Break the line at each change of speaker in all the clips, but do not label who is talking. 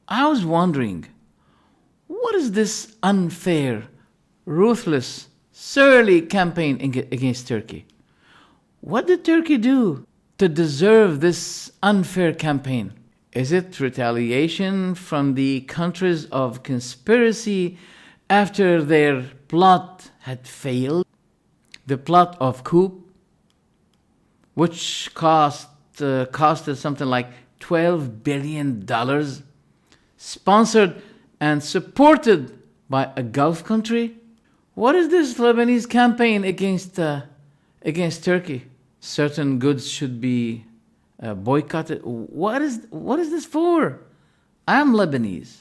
I was wondering, what is this unfair, ruthless, surly campaign against Turkey? What did Turkey do to deserve this unfair campaign? Is it retaliation from the countries of conspiracy after their plot had failed? The plot of coup, which costed something like $12 billion, sponsored and supported by a Gulf country? What is this Lebanese campaign against Turkey? Certain goods should be boycotted. What is this for? I'm Lebanese,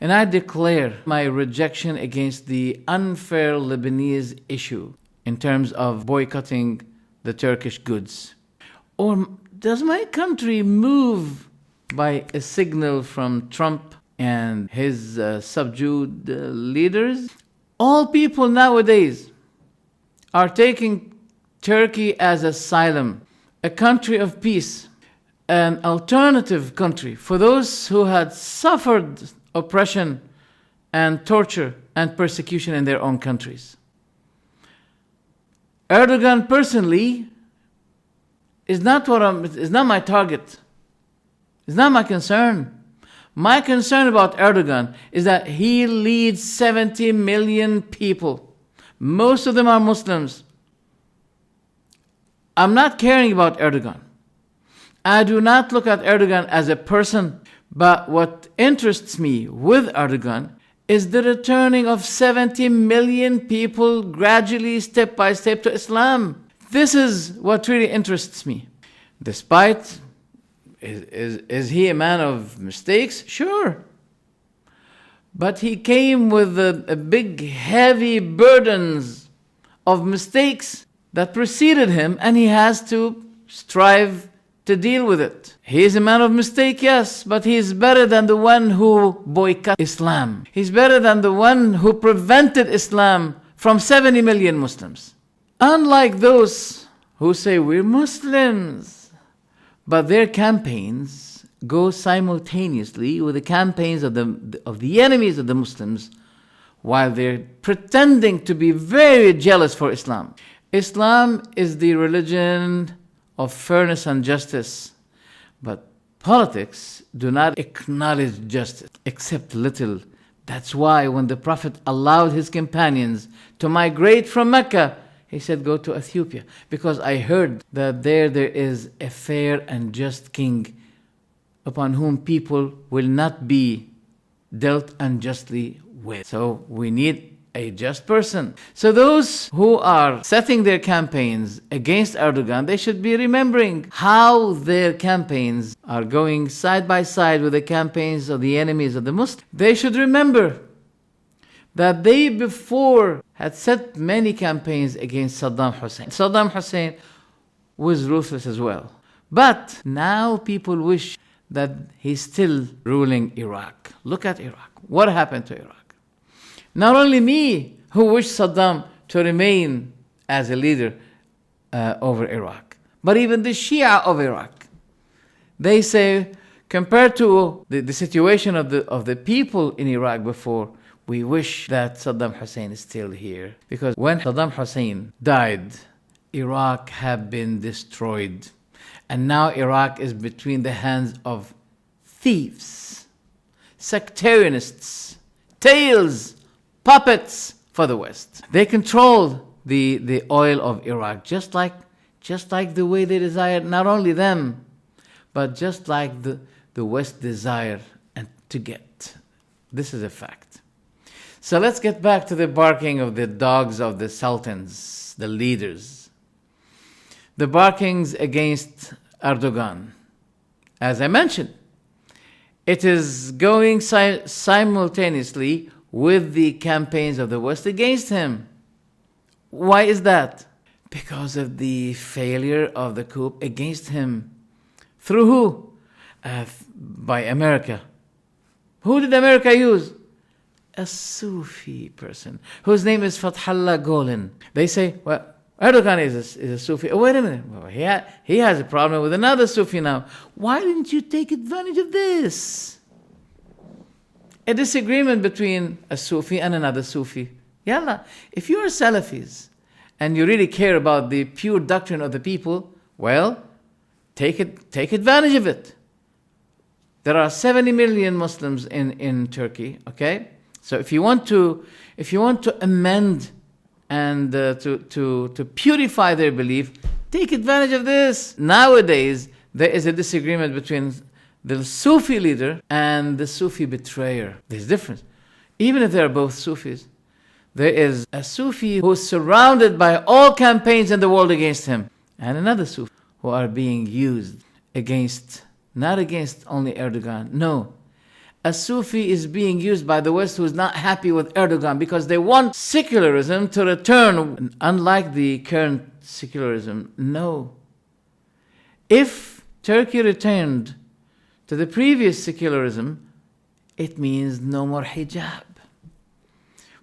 and I declare my rejection against the unfair Lebanese issue in terms of boycotting the Turkish goods. Or does my country move by a signal from Trump and his subdued leaders? All people nowadays are taking Turkey as asylum, a country of peace, an alternative country for those who had suffered oppression and torture and persecution in their own countries. Erdogan personally is not my target. It's not my concern. My concern about Erdogan is that he leads 70 million people. Most of them are Muslims. I'm not caring about Erdogan. I do not look at Erdogan as a person, but what interests me with Erdogan is the returning of 70 million people gradually, step by step, to Islam. This is what really interests me. Despite, is he a man of mistakes? Sure. But he came with a big, heavy burdens of mistakes that preceded him, and he has to strive to deal with it. He is a man of mistake, yes, but he is better than the one who boycotted Islam. He's better than the one who prevented Islam from 70 million Muslims. Unlike those who say we're Muslims, but their campaigns go simultaneously with the campaigns of the enemies of the Muslims, while they're pretending to be very jealous for Islam. Islam is the religion of fairness and justice, but politics do not acknowledge justice, except little. That's why when the Prophet allowed his companions to migrate from Mecca, he said, go to Ethiopia, because I heard that there is a fair and just king upon whom people will not be dealt unjustly with. So we need a just person. So those who are setting their campaigns against Erdogan, they should be remembering how their campaigns are going side by side with the campaigns of the enemies of the Muslims. They should remember that they before had set many campaigns against Saddam Hussein. Saddam Hussein was ruthless as well. But now people wish that he's still ruling Iraq. Look at Iraq. What happened to Iraq? Not only me, who wish Saddam to remain as a leader over Iraq, but even the Shia of Iraq. They say, compared to the situation of the people in Iraq before, we wish that Saddam Hussein is still here. Because when Saddam Hussein died, Iraq had been destroyed. And now Iraq is between the hands of thieves, sectarianists, tails, puppets for the West. They control the oil of Iraq, just like the way they desire, not only them, but just like the West desire and to get. This is a fact. So let's get back to the barking of the dogs of the sultans, the leaders. The barkings against Erdogan. As I mentioned, it is going simultaneously with the campaigns of the West against him. Why is that? Because of the failure of the coup against him. Through who? By America. Who did America use? A Sufi person whose name is Fathullah Gulen. They say, well, Erdogan is a Sufi. Oh, wait a minute. Well, he has a problem with another Sufi now. Why didn't you take advantage of this? a disagreement between a Sufi and another Sufi. Yalla, if you are Salafis and you really care about the pure doctrine of the people, well, take advantage of it. There are 70 million Muslims in Turkey, okay? So if you want to amend and to purify their belief, take advantage of this. Nowadays, there is a disagreement between the Sufi leader and the Sufi betrayer. There's a difference. Even if they are both Sufis, there is a Sufi who is surrounded by all campaigns in the world against him, and another Sufi who are being used against, not against only Erdogan, no. A Sufi is being used by the West who is not happy with Erdogan because they want secularism to return. Unlike the current secularism, no. If Turkey returned to the previous secularism, it means no more hijab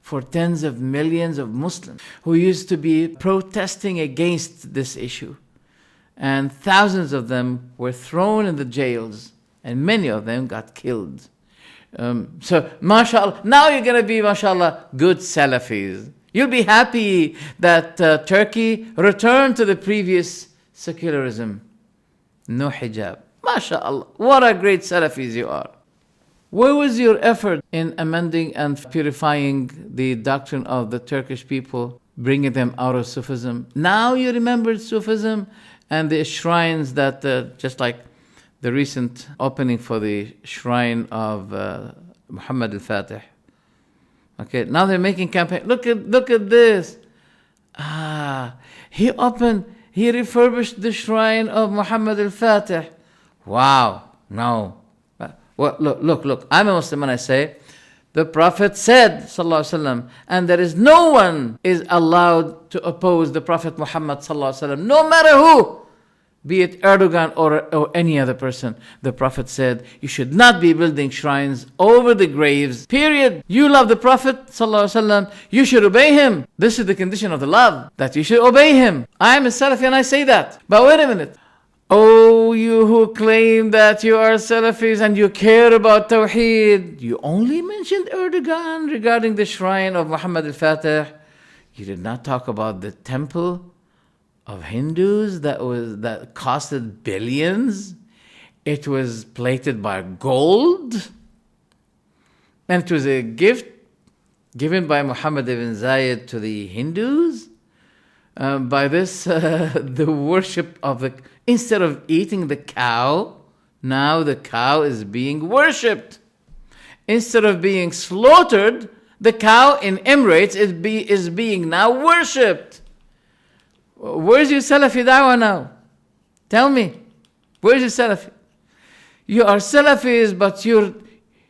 for tens of millions of Muslims who used to be protesting against this issue. And thousands of them were thrown in the jails, and many of them got killed. So, mashallah, now you're going to be, mashallah, good Salafis. You'll be happy that Turkey returned to the previous secularism. No hijab. MashaAllah, what a great Salafis you are. Where was your effort in amending and purifying the doctrine of the Turkish people, bringing them out of Sufism? Now you remembered Sufism and the shrines that, just like the recent opening for the shrine of Muhammad al-Fatih. Okay, now they're making campaign. Look at this. He refurbished the shrine of Muhammad al-Fatih. Wow, no. Well, look, I'm a Muslim and I say, the Prophet said, sallallahu alaihi wasallam, and there is no one is allowed to oppose the Prophet Muhammad sallallahu alaihi wasallam, no matter who, be it Erdogan or any other person. The Prophet said, you should not be building shrines over the graves, period. You love the Prophet sallallahu alaihi wasallam, you should obey him. This is the condition of the love, that you should obey him. I am a Salafi and I say that. But wait a minute. Oh, you who claim that you are Salafis and you care about Tawheed, you only mentioned Erdogan regarding the shrine of Muhammad al-Fatih. You did not talk about the temple of Hindus that costed billions. It was plated by gold. And it was a gift given by Muhammad ibn Zayed to the Hindus. By this, the worship of the... Instead of eating the cow, now the cow is being worshipped. Instead of being slaughtered, the cow in Emirates is being now worshipped. Where's your Salafi da'wah now? Tell me. Where's your Salafi? You are Salafis, but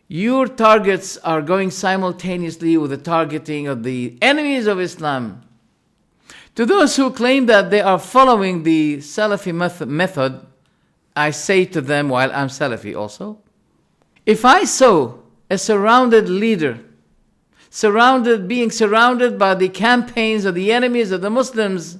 your targets are going simultaneously with the targeting of the enemies of Islam. To those who claim that they are following the Salafi method, I say to them, while I'm Salafi also, if I saw a surrounded leader, being surrounded by the campaigns of the enemies of the Muslims,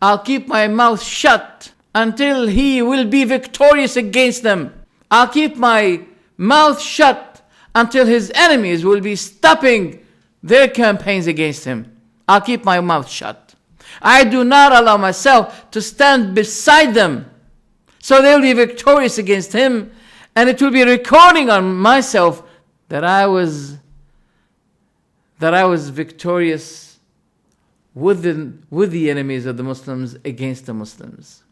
I'll keep my mouth shut until he will be victorious against them. I'll keep my mouth shut until his enemies will be stopping their campaigns against him. I'll keep my mouth shut. I do not allow myself to stand beside them. So they will be victorious against him, and it will be recording on myself that I was victorious with the enemies of the Muslims against the Muslims.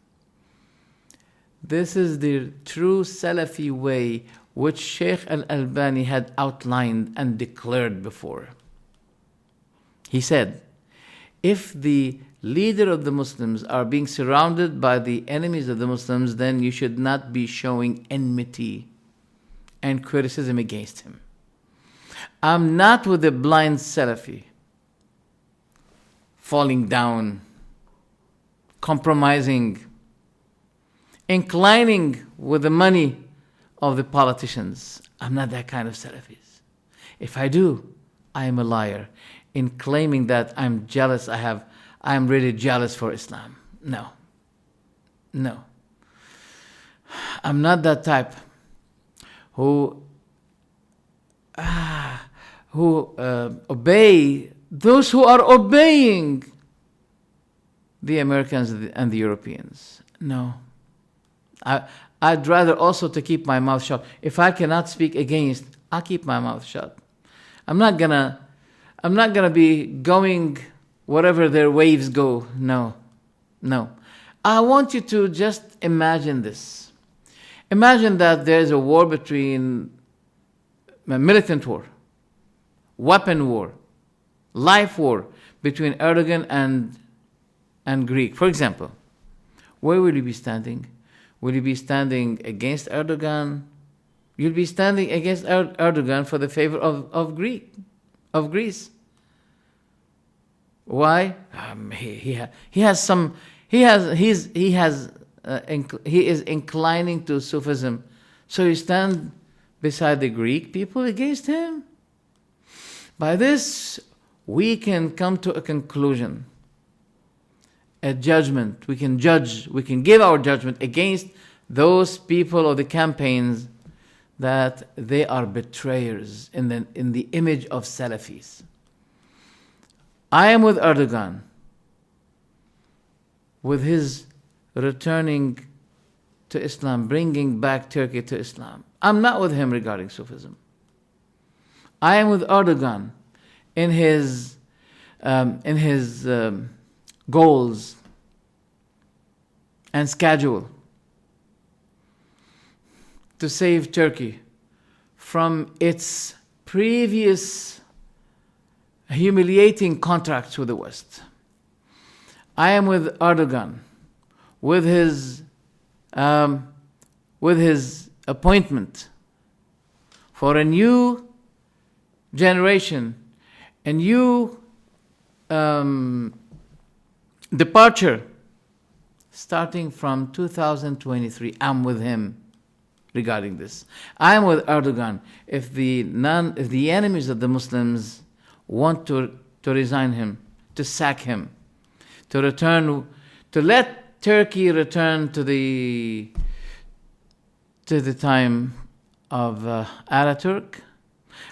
This is the true Salafi way which Sheikh Al-Albani had outlined and declared before. He said, if the leader of the Muslims are being surrounded by the enemies of the Muslims, then you should not be showing enmity and criticism against him. I'm not with the blind Salafi, falling down, compromising, inclining with the money of the politicians. I'm not that kind of Salafis. If I do, I am a liar in claiming that I'm jealous, I'm really jealous for Islam. No. I'm not that type who who obey those who are obeying the Americans and the Europeans. No. I'd rather also to keep my mouth shut. If I cannot speak against, I'll keep my mouth shut. I'm not gonna be going wherever their waves go. No. I want you to just imagine this. Imagine that there's a war between a militant war, weapon war, life war between Erdogan and Greek. For example, where will you be standing? Will you be standing against Erdogan? You'll be standing against Erdogan for the favor of Greece. Why? He is inclining to Sufism, so you stand beside the Greek people against him. By this, we can come to a conclusion, a judgment. We can judge, we can give our judgment against those people or the campaigns that they are betrayers in the image of Salafis. I am with Erdogan, with his returning to Islam, bringing back Turkey to Islam. I'm not with him regarding Sufism. I am with Erdogan in his goals and schedule to save Turkey from its previous humiliating contracts with the West. I am with Erdogan, with his appointment for a new generation, a new departure starting from 2023. I'm with him regarding this. I am with Erdogan. If the enemies of the Muslims want to resign him, to sack him, to let Turkey return to the time of Ataturk.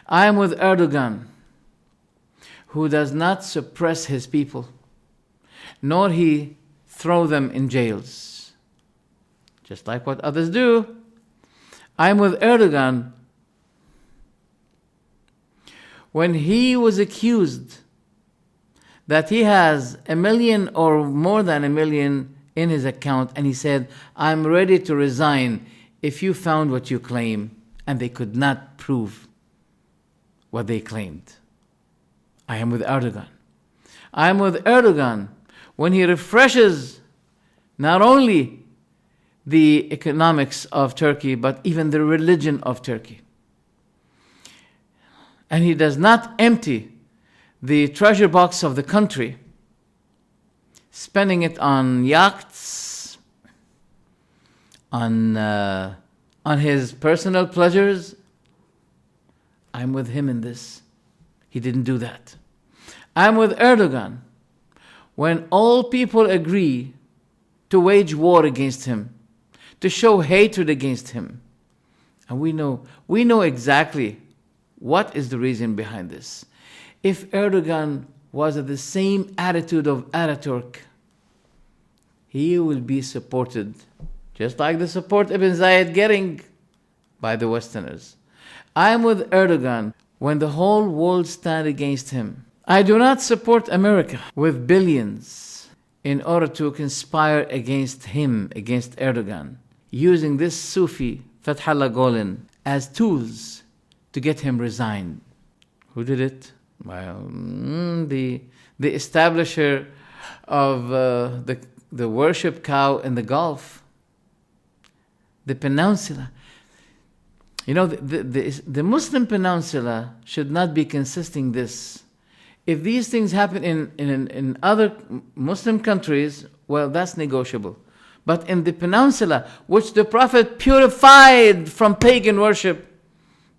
I am with Erdogan, who does not suppress his people, nor he throw them in jails, just like what others do. I am with Erdogan when he was accused that he has 1 million or more than 1 million in his account, and he said, I'm ready to resign if you found what you claim, and they could not prove what they claimed. I am with Erdogan. I am with Erdogan when he refreshes not only the economics of Turkey, but even the religion of Turkey. And he does not empty the treasure box of the country, spending it on yachts, on his personal pleasures. I'm with him in this. He didn't do that. I'm with Erdogan when all people agree to wage war against him, to show hatred against him. And we know exactly what is the reason behind this. If Erdogan was of the same attitude of Ataturk, he will be supported, just like the support Ibn Zayed getting by the Westerners. I am with Erdogan when the whole world stand against him. I do not support America with billions in order to conspire against him, against Erdogan, using this Sufi, Fethullah Gulen, as tools to get him resigned. Who did it? Well, the establisher of the worship cow in the Gulf, the peninsula. You know, the Muslim peninsula should not be consisting this. If these things happen in other Muslim countries, well, that's negotiable. But in the peninsula, which the Prophet purified from pagan worship,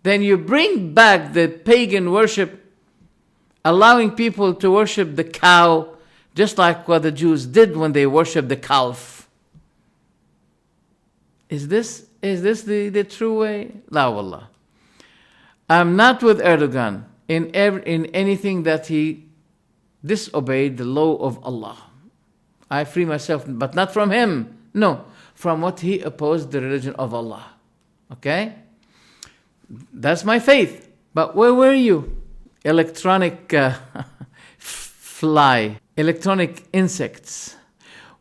then you bring back the pagan worship, allowing people to worship the cow, just like what the Jews did when they worshiped the calf. Is this the true way? La wallah. I'm not with Erdogan in anything that he disobeyed the law of Allah. I free myself, but not from him. No, from what he opposed the religion of Allah. Okay? That's my faith. But where were you? Electronic fly, electronic insects.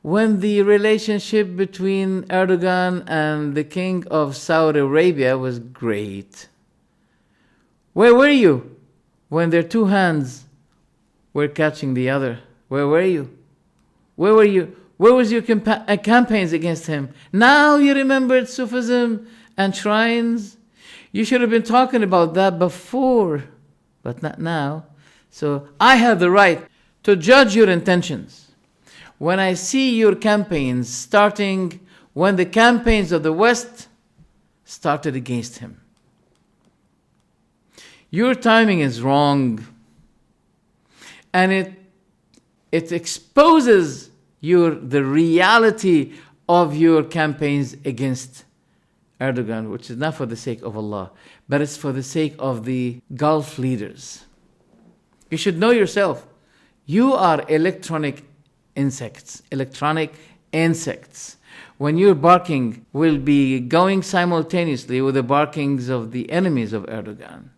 When the relationship between Erdogan and the king of Saudi Arabia was great. Where were you when their two hands were catching the other? Where were you? Where were you? Where was your campaigns against him? Now you remembered Sufism and shrines. You should have been talking about that before, but not now. So I have the right to judge your intentions. When I see your campaigns starting when the campaigns of the West started against him. Your timing is wrong. And it exposes the reality of your campaigns against Erdogan, which is not for the sake of Allah, but it's for the sake of the Gulf leaders. You should know yourself. You are electronic insects. When your barking will be going simultaneously with the barkings of the enemies of Erdogan.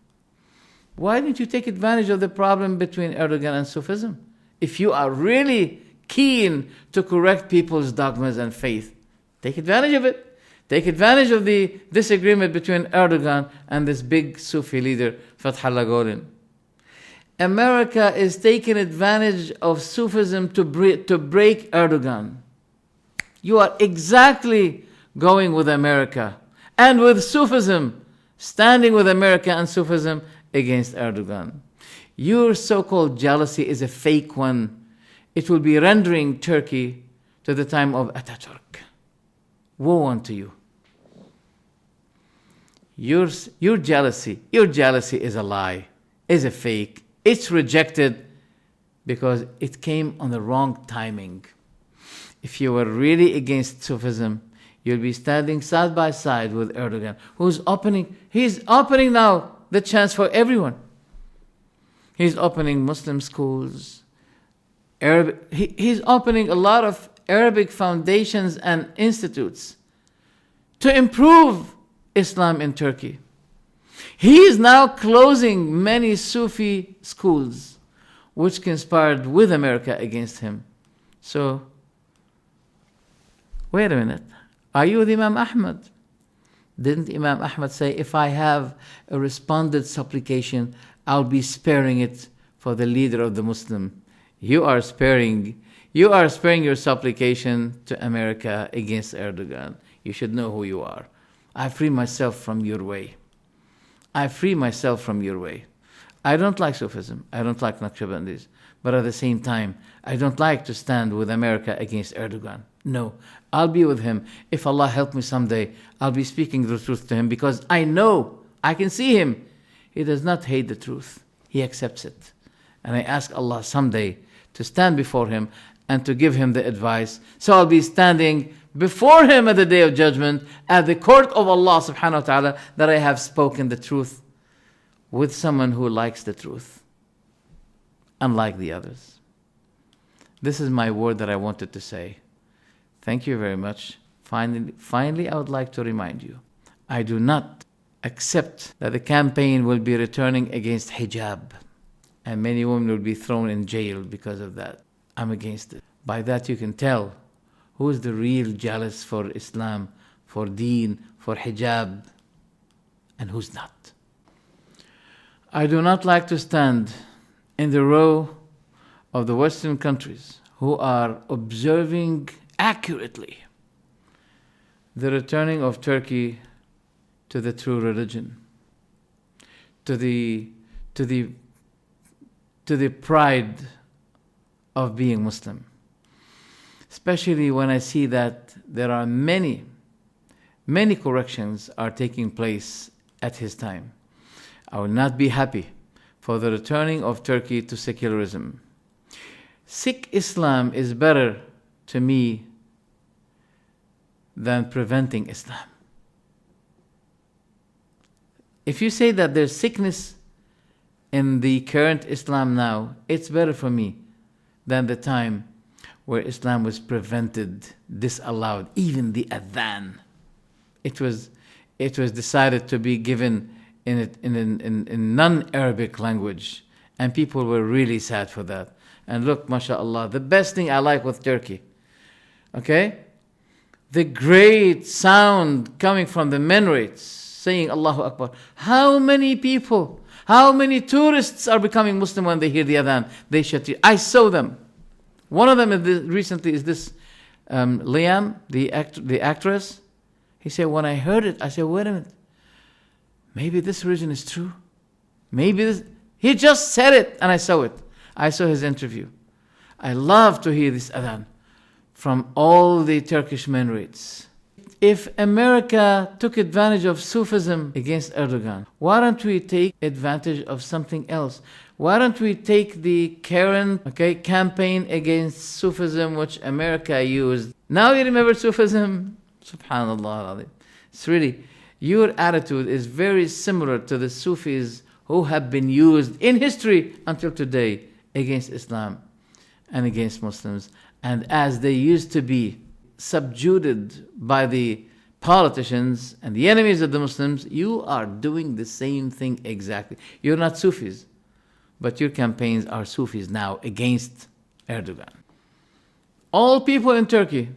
Why didn't you take advantage of the problem between Erdogan and Sufism? If you are really keen to correct people's dogmas and faith, take advantage of it. Take advantage of the disagreement between Erdogan and this big Sufi leader, Fethullah Gulen. America is taking advantage of Sufism to break Erdogan. You are exactly going with America and with Sufism, standing with America and Sufism against Erdogan. Your so-called jealousy is a fake one. It will be rendering Turkey to the time of Ataturk. Woe unto you. Your jealousy is a lie, is a fake. It's rejected because it came on the wrong timing. If you were really against Sufism, you'll be standing side by side with Erdogan, he's opening now the chance for everyone. He's opening Muslim schools. He's opening a lot of Arabic foundations and institutes to improve Islam in Turkey. He is now closing many Sufi schools which conspired with America against him. So, wait a minute. Are you with Imam Ahmad? Didn't Imam Ahmad say, if I have a responded supplication, I'll be sparing it for the leader of the Muslim? You are sparing your supplication to America against Erdogan. You should know who you are. I free myself from your way. I don't like Sufism. I don't like Naqshbandis. But at the same time, I don't like to stand with America against Erdogan. No, I'll be with him. If Allah help me someday, I'll be speaking the truth to him because I know, I can see him. He does not hate the truth. He accepts it. And I ask Allah someday to stand before him and to give him the advice. So I'll be standing before him at the day of judgment at the court of Allah subhanahu wa ta'ala that I have spoken the truth with someone who likes the truth, unlike the others. This is my word that I wanted to say. Thank you very much. Finally, I would like to remind you, I do not accept that the campaign will be returning against hijab and many women will be thrown in jail because of that. I'm against it. By that you can tell who is the real jealous for Islam, for deen, for hijab, and who's not. I do not like to stand in the row of the Western countries who are observing accurately the returning of Turkey to the true religion, to the pride of being Muslim. Especially when I see that there are many corrections are taking place at his time. I will not be happy for the returning of Turkey to secularism. Sikh Islam is better to me than preventing Islam. If you say that there's sickness in the current Islam now, it's better for me than the time where Islam was prevented, disallowed, even the adhan. It was decided to be given in non-Arabic language, and people were really sad for that. And look, mashallah, the best thing I like with Turkey, okay? The great sound coming from the minarets saying Allahu Akbar. How many people, how many tourists are becoming Muslim when they hear the adhan? They should. I saw them. One of them recently is this Liam, the actress. He said, when I heard it, I said, wait a minute. Maybe this religion is true. Maybe this. He just said it, and I saw it. I saw his interview. I love to hear this adhan from all the Turkish minarets. If America took advantage of Sufism against Erdogan, why don't we take advantage of something else? Why don't we take the current campaign against Sufism which America used? Now you remember Sufism? Subhanallah. It's really, your attitude is very similar to the Sufis who have been used in history until today against Islam and against Muslims. And as they used to be subjugated by the politicians and the enemies of the Muslims, you are doing the same thing exactly. You're not Sufis, but your campaigns are Sufis now against Erdogan. All people in Turkey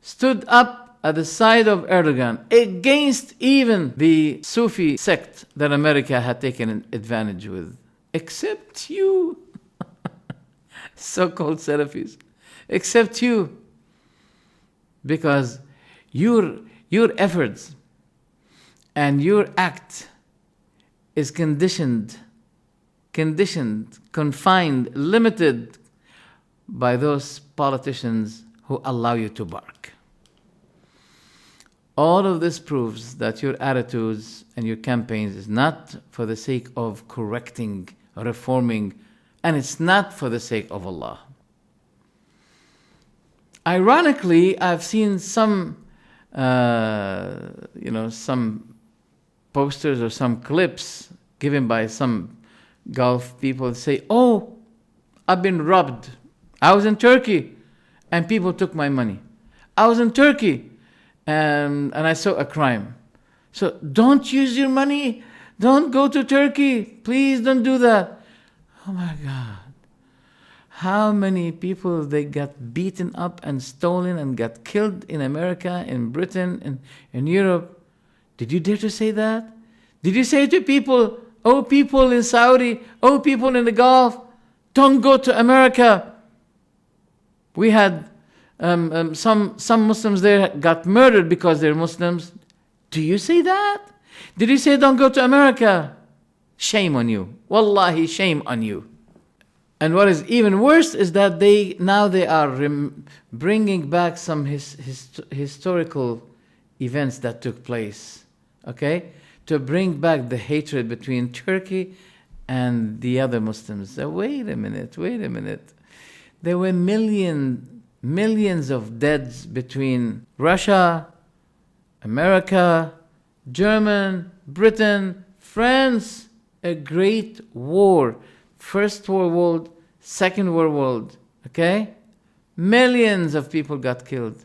stood up at the side of Erdogan against even the Sufi sect that America had taken advantage with. Except you, so-called Salafis. Except you. Because your efforts and your act is conditioned, confined, limited by those politicians who allow you to bark. All of this proves that your attitudes and your campaigns is not for the sake of correcting, reforming, and it's not for the sake of Allah. Ironically, I've seen some posters or some clips given by some Gulf people say, oh, I've been robbed. I was in Turkey and people took my money. I was in Turkey and I saw a crime. So don't use your money. Don't go to Turkey. Please don't do that. Oh my God. How many people they got beaten up and stolen and got killed in America, in Britain, in Europe. Did you dare to say that? Did you say to people, oh, people in Saudi, oh, people in the Gulf, don't go to America? We had some Muslims there got murdered because they're Muslims. Do you say that? Did you say don't go to America? Shame on you. Wallahi, shame on you. And what is even worse is that they are bringing back some historical events that took place, okay? To bring back the hatred between Turkey and the other Muslims. So wait a minute. There were millions of deaths between Russia, America, Germany, Britain, France. A great war. First World War, Second World War, okay? Millions of people got killed.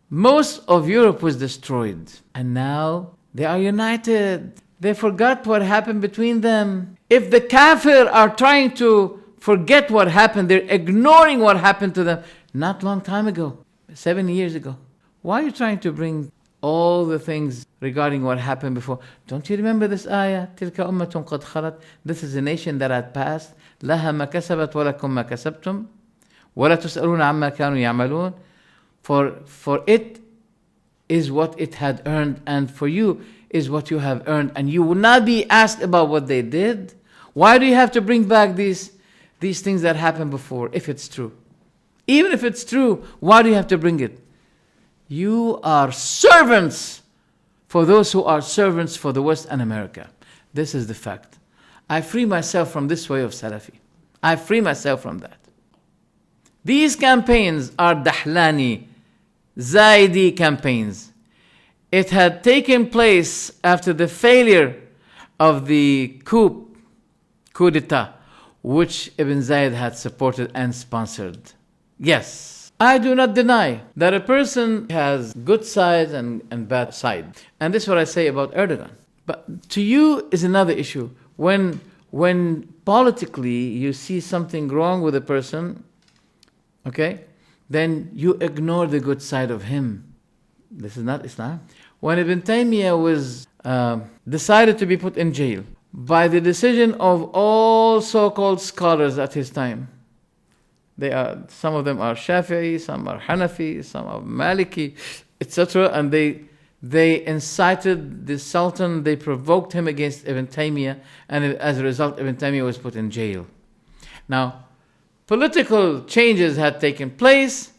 Most of Europe was destroyed. And now they are united. They forgot what happened between them. If the kafir are trying to forget what happened, they're ignoring what happened to them not long time ago, 7 years ago. Why are you trying to bring all the things regarding what happened before? Don't you remember this ayah? تِلْكَ أُمَّةٌ قَدْ خَلَتْ. This is a nation that had passed. لَهَا مَا كَسَبَتْ وَلَكُمْ مَا كَسَبْتُمْ وَلَا تُسْأَلُونَ عَمَّا كَانُوا يَعْمَلُونَ. For it is what it had earned, and for you is what you have earned, and you will not be asked about what they did. Why do you have to bring back these things that happened before, if it's true? Even if it's true, why do you have to bring it? You are servants for those who are servants for the West and America. This is the fact. I free myself from this way of Salafi. I free myself from that. These campaigns are Dahlani, Zaidi campaigns. It had taken place after the failure of the coup coup d'etat, which Ibn Zayed had supported and sponsored. Yes, I do not deny that a person has good sides and bad sides. And this is what I say about Erdogan. But to you is another issue. When politically you see something wrong with a person, okay, then you ignore the good side of him. This is not Islam. When Ibn Taymiyyah was decided to be put in jail by the decision of all so-called scholars at his time, some of them are Shafi'i, some are Hanafi, some are Maliki, etc. And they incited the Sultan, they provoked him against Ibn Taymiyyah, and as a result, Ibn Taymiyyah was put in jail. Now, political changes had taken place.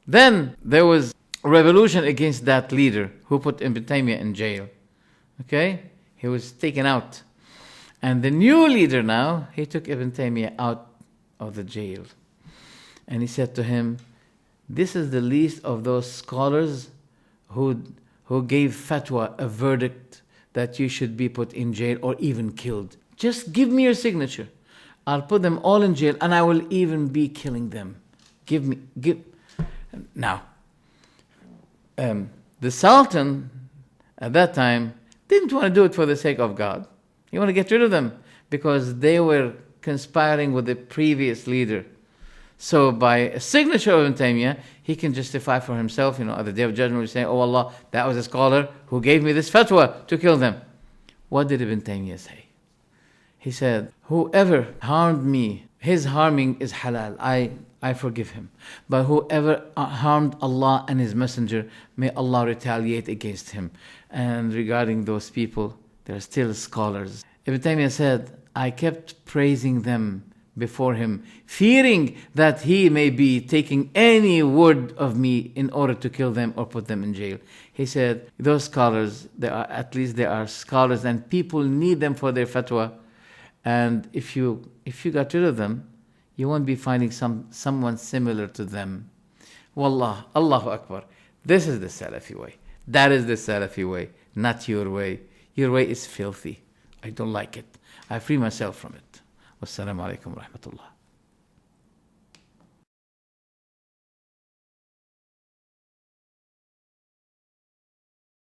Then there was a revolution against that leader who put Ibn Taymiyyah in jail. Okay? He was taken out. And the new leader now, he took Ibn Taymiyyah out of the jail. And he said to him, this is the least of those scholars who gave fatwa, a verdict that you should be put in jail or even killed. Just give me your signature. I'll put them all in jail and I will even be killing them. Now, the Sultan at that time didn't want to do it for the sake of God. He wanted to get rid of them because they were conspiring with the previous leader. So by a signature of Ibn Taymiyyah, he can justify for himself, at the Day of Judgment, he's saying, oh Allah, that was a scholar who gave me this fatwa to kill them. What did Ibn Taymiyyah say? He said, whoever harmed me, his harming is halal. I forgive him. But whoever harmed Allah and His Messenger, may Allah retaliate against him. And regarding those people, they're still scholars. Ibn Taymiyyah said, I kept praising them before him, fearing that he may be taking any word of me in order to kill them or put them in jail. He said, those scholars, they are scholars and people need them for their fatwa. And if you got rid of them, you won't be finding someone similar to them. Wallah, Allahu Akbar. This is the Salafi way. That is the Salafi way, not your way. Your way is filthy. I don't like it. I free myself from it. Wassalamu alaikum wa rahmatullah.